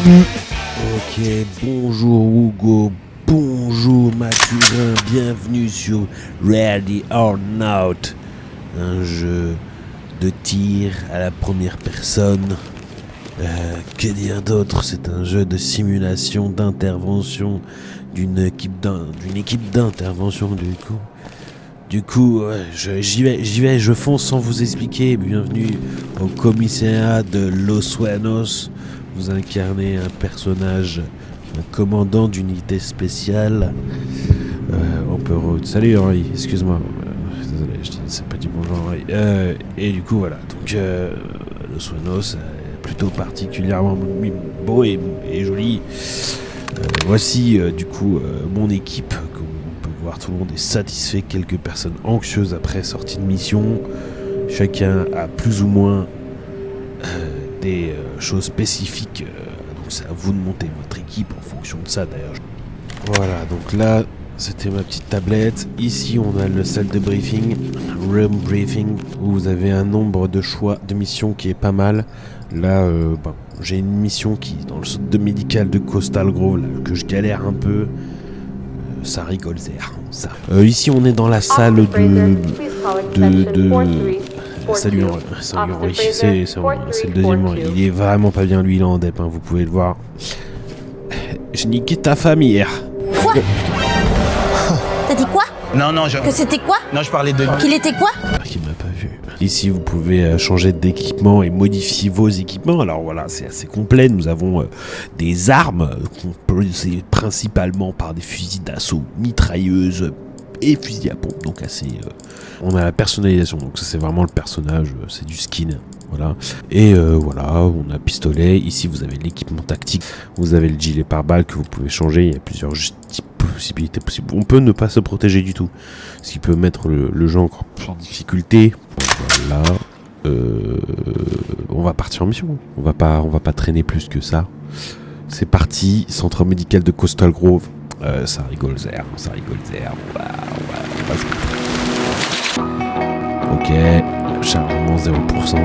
Ok, bonjour Hugo, bonjour Mathurin, bienvenue sur Ready or Not, un jeu de tir à la première personne. Que dire d'autre? C'est un jeu de simulation d'intervention d'une équipe d'intervention Du coup, j'y vais, je fonce sans vous expliquer. Bienvenue au commissariat de Los Suenos. Vous incarnez un personnage, un commandant d'unité spéciale. Salut Henri, excuse-moi. Désolé, c'est pas du bonjour Henri. Et du coup, voilà. Donc, Los Suenos est plutôt particulièrement beau et joli. Voici, mon équipe. Voir, tout le monde est satisfait, quelques personnes anxieuses après sortie de mission. Chacun a plus ou moins des choses spécifiques. Donc c'est à vous de monter votre équipe en fonction de ça d'ailleurs. Voilà, donc là c'était ma petite tablette. Ici on a le salle de briefing, room briefing, où vous avez un nombre de choix de missions qui est pas mal. Là j'ai une mission qui est dans le centre de médical de Coastal Grove là, que je galère un peu. Ça rigole, ça. Ici, on est dans la salle Salut Henri, c'est le deuxième Henri. Il est vraiment pas bien, lui, il est en dep, hein, vous pouvez le voir. Je niquais ta femme hier. Quoi? T'as dit quoi? Non, Que c'était quoi? Non, je parlais de... Qu'il était quoi? Qui m'a pas vu. Ici, vous pouvez changer d'équipement et modifier vos équipements. Alors voilà, c'est assez complet. Nous avons des armes composées principalement par des fusils d'assaut, mitrailleuses et fusils à pompe. Donc assez... On a la personnalisation. Donc ça, c'est vraiment le personnage. C'est du skin. Voilà. Et voilà, on a pistolet. Ici, vous avez l'équipement tactique. Vous avez le gilet pare-balles que vous pouvez changer. Il y a plusieurs possibilités possibles. On peut ne pas se protéger du tout, ce qui peut mettre le jeu encore plus en difficulté. Voilà. On va partir en mission. On va pas traîner plus que ça. C'est parti. Centre médical de Coastal Grove. Ça rigole zère. Ok. Chargement 0%.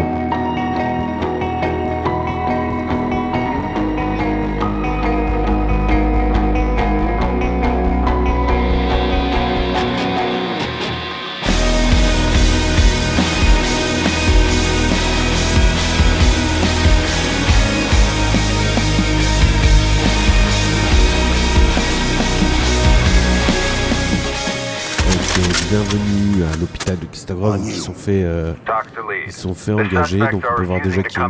Bienvenue à l'hôpital de Coastal Grove. Ils sont fait engager, donc on peut voir déjà qu'il y a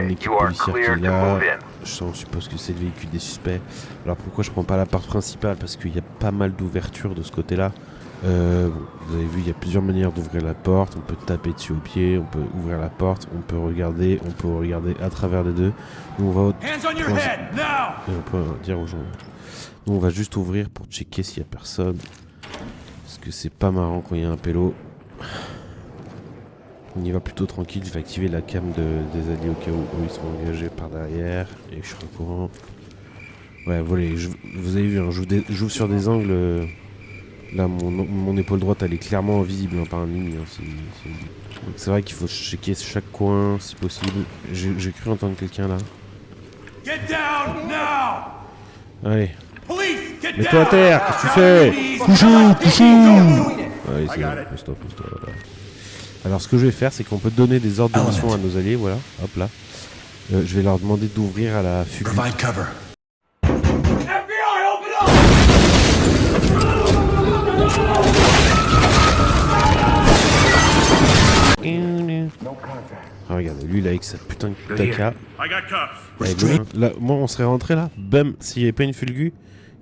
une équipe policière qui est là. Je suppose que c'est le véhicule des suspects. Alors pourquoi je prends pas la porte principale? Parce qu'il y a pas mal d'ouvertures de ce côté-là. Vous avez vu, il y a plusieurs manières d'ouvrir la porte. On peut taper dessus au pied, on peut ouvrir la porte, on peut regarder à travers les deux. Nous, on va et on peut dire aux gens. Nous, on va juste ouvrir pour checker s'il y a personne. Parce que c'est pas marrant quand il y a un pélo. On y va plutôt tranquille. Je vais activer la cam des alliés au cas où ils sont engagés par derrière. Et je suis au courant. Ouais, voilà, vous avez vu, hein, j'ouvre sur des angles. Là, mon épaule droite, elle est clairement visible par un ennemi. Hein, donc c'est vrai qu'il faut checker chaque coin si possible. J'ai cru entendre quelqu'un là. Get down now! Allez. Mets-toi à terre, qu'est-ce que tu fais? Couchez. Allez, c'est bon, pose-toi. Voilà. Alors ce que je vais faire, c'est qu'on peut donner des ordres de mission à nos alliés, voilà, hop là. Je vais leur demander d'ouvrir à la fugue. Provide cover. Ah, regardez, lui là avec sa putain de taka. Là, moi on serait rentré là, bam, s'il n'y avait pas une fulgu,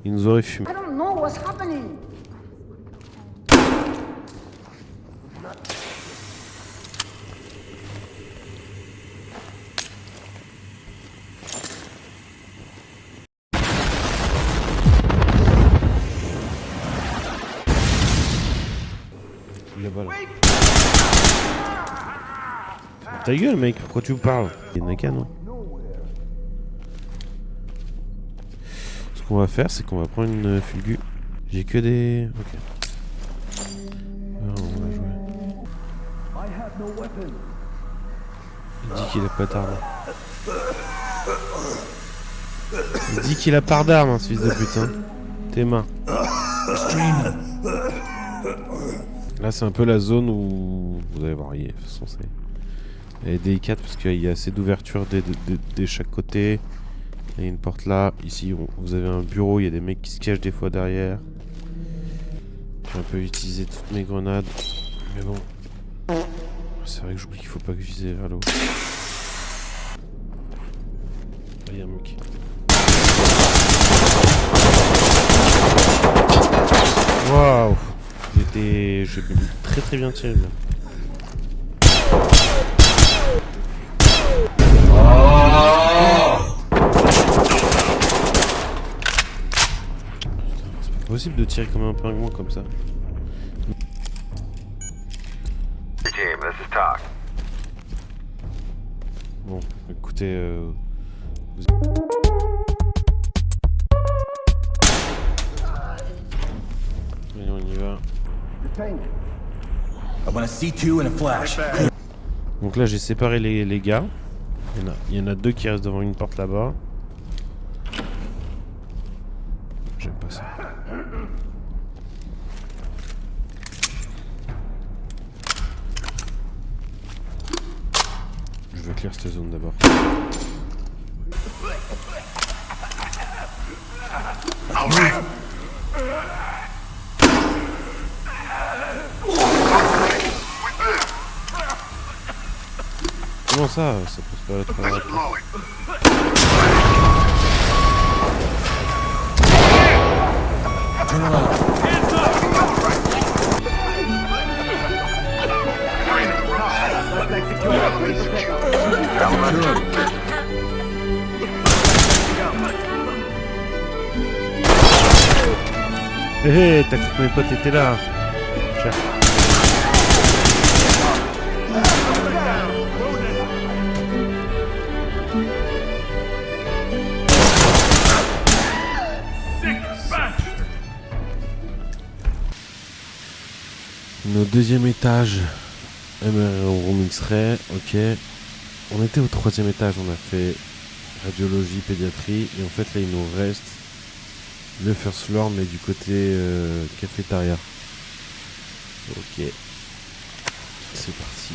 il nous aurait fumé. Là-bas là. Ta gueule mec, pourquoi tu me parles? Il y a Naka, non? Ce qu'on va faire, c'est qu'on va prendre une fulgu. J'ai que des... Ok. Alors, on va jouer. Il dit qu'il a pas tardé. Il dit qu'il a part d'armes, hein, ce fils de pute. Hein. Tes mains. Là, c'est un peu la zone où... Vous allez voir, de toute façon, elle est délicate parce qu'il y a assez d'ouverture de chaque côté. Il y a une porte là. Ici, vous avez un bureau. Il y a des mecs qui se cachent des fois derrière. J'ai un peu utilisé toutes mes grenades. Mais bon. C'est vrai que j'oublie qu'il faut pas que je vise vers le haut. Il y a un mec. Waouh! J'ai très bien tiré là. C'est pas possible de tirer comme un pingouin comme ça. Bon, écoutez, allez, on y va. I want a C2 and a flash. Donc là, j'ai séparé les gars. Il y en a deux qui restent devant une porte là-bas. J'aime pas ça. Je veux clear cette zone d'abord. Comment ça pose pas la Hé hé, t'as cru que mes potes étaient là. Cher. Nos deuxième étage, MR Room X-Ray, ok. On était au troisième étage, on a fait radiologie, pédiatrie, et en fait là il nous reste le first floor, mais du côté cafétéria. Ok, c'est parti.